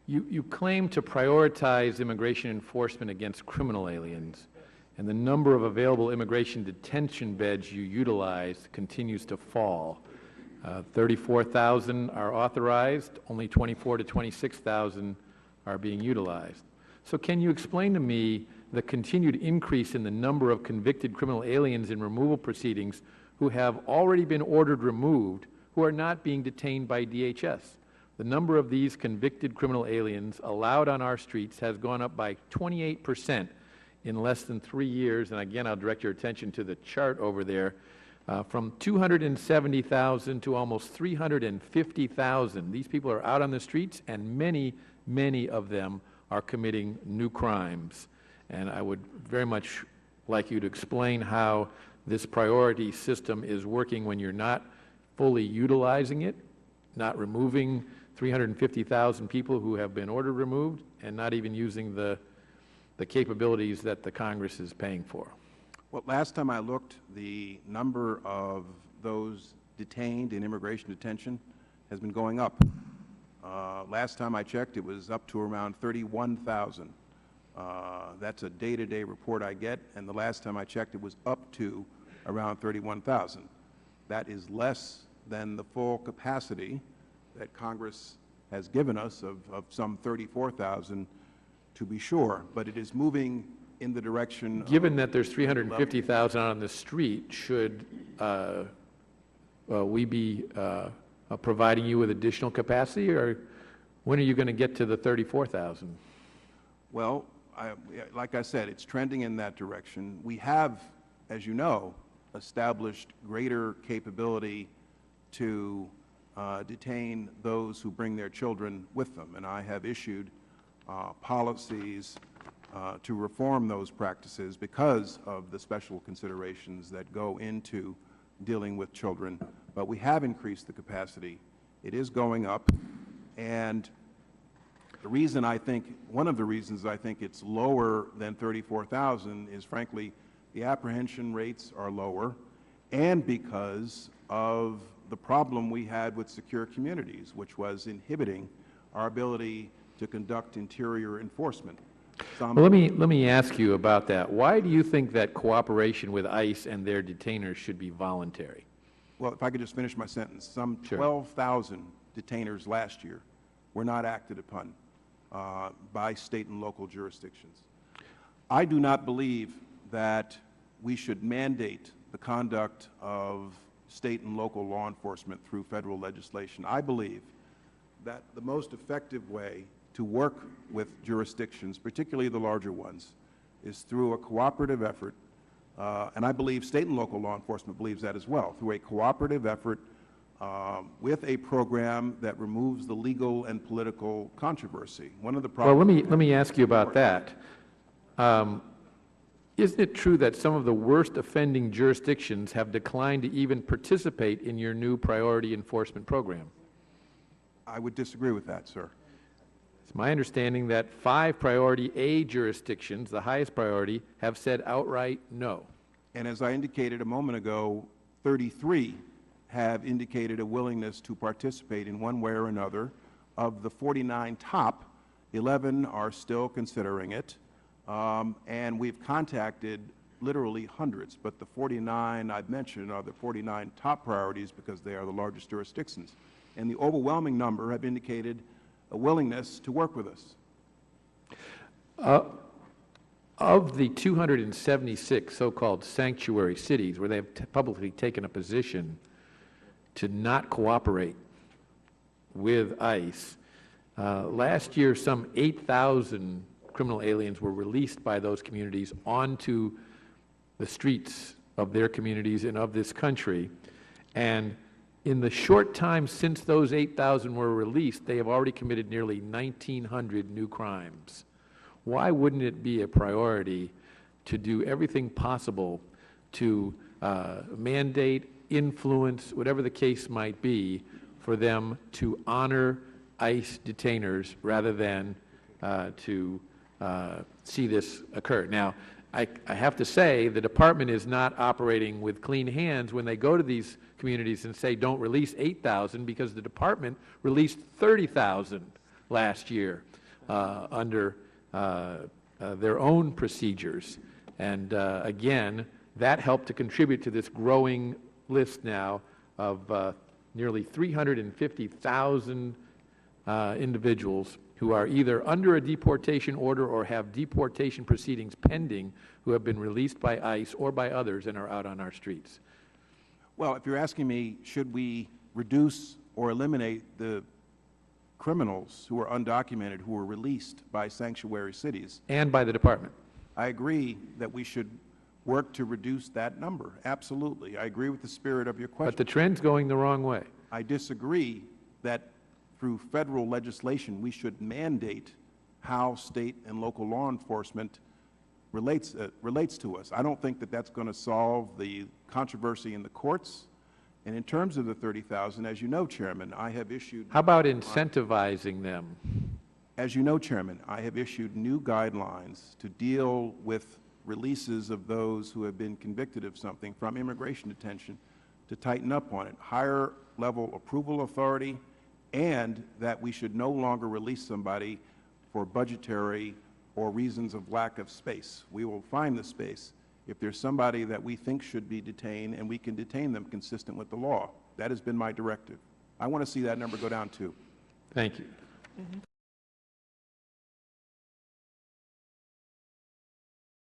You claim to prioritize immigration enforcement against criminal aliens, and the number of available immigration detention beds you utilize continues to fall. 34,000 are authorized, only 24 to 26,000 are being utilized. So can you explain to me the continued increase in the number of convicted criminal aliens in removal proceedings who have already been ordered removed, who are not being detained by DHS? The number of these convicted criminal aliens allowed on our streets has gone up by 28% in less than 3 years. And again, I'll direct your attention to the chart over there. From 270,000 to almost 350,000. These people are out on the streets, and many, many of them are committing new crimes. And I would very much like you to explain how this priority system is working when you're not fully utilizing it, not removing 350,000 people who have been ordered removed, and not even using the capabilities that the Congress is paying for. Well, last time I looked, the number of those detained in immigration detention has been going up. Last time I checked, it was up to around 31,000. That's a day-to-day report I get, and the last time I checked, it was up to around 31,000. That is less than the full capacity that Congress has given us of some 34,000, to be sure, but it is moving in the direction. Given that there's 350,000 on the street, should we be providing you with additional capacity, or when are you going to get to the 34,000? Well, like I said, it's trending in that direction. We have, as you know, established greater capability to detain those who bring their children with them, and I have issued policies to reform those practices because of the special considerations that go into dealing with children. But we have increased the capacity. It is going up, and the reason I think, one of the reasons I think it's lower than 34,000 is, frankly, the apprehension rates are lower, and because of the problem we had with secure communities, which was inhibiting our ability to conduct interior enforcement. Well, let me ask you about that. Why do you think that cooperation with ICE and their detainers should be voluntary? Well, if I could just finish my sentence. Some Sure. 12,000 detainers last year were not acted upon by state and local jurisdictions. I do not believe that we should mandate the conduct of state and local law enforcement through federal legislation. I believe that the most effective way to work with jurisdictions, particularly the larger ones, is through a cooperative effort, and I believe state and local law enforcement believes that as well, through a cooperative effort with a program that removes the legal and political controversy. One of the problems— Well, let me ask you about that. Isn't it true that some of the worst offending jurisdictions have declined to even participate in your new priority enforcement program? I would disagree with that, sir. It's my understanding that 5 priority A jurisdictions, the highest priority, have said outright no. And as I indicated a moment ago, 33 have indicated a willingness to participate in one way or another. Of the 49 top, 11 are still considering it, and we've contacted literally hundreds, but the 49 I've mentioned are the 49 top priorities because they are the largest jurisdictions. And the overwhelming number have indicated a willingness to work with us. Of the 276 so-called sanctuary cities where they have publicly taken a position to not cooperate with ICE, last year some 8,000 criminal aliens were released by those communities onto the streets of their communities and of this country. And in the short time since those 8,000 were released, they have already committed nearly 1,900 new crimes. Why wouldn't it be a priority to do everything possible to mandate, influence, whatever the case might be, for them to honor ICE detainers rather than to see this occur? Now, I have to say the Department is not operating with clean hands when they go to these communities and say don't release 8,000, because the Department released 30,000 last year under their own procedures. And again, that helped to contribute to this growing list now of nearly 350,000 individuals who are either under a deportation order or have deportation proceedings pending, who have been released by ICE or by others and are out on our streets. Well, if you're asking me, should we reduce or eliminate the criminals who are undocumented who were released by sanctuary cities? And by the department. I agree that we should work to reduce that number. Absolutely. I agree with the spirit of your question. But the trend's going the wrong way. I disagree that through federal legislation we should mandate how state and local law enforcement relates to us. I don't think that that's going to solve the controversy in the courts. And in terms of the 30,000, as you know, Chairman, I have issued... How about incentivizing them? As you know, Chairman, I have issued new guidelines to deal with releases of those who have been convicted of something from immigration detention to tighten up on it. Higher level approval authority, and that we should no longer release somebody for budgetary or reasons of lack of space. We will find the space if there's somebody that we think should be detained, and we can detain them consistent with the law. That has been my directive. I want to see that number go down too. Thank you.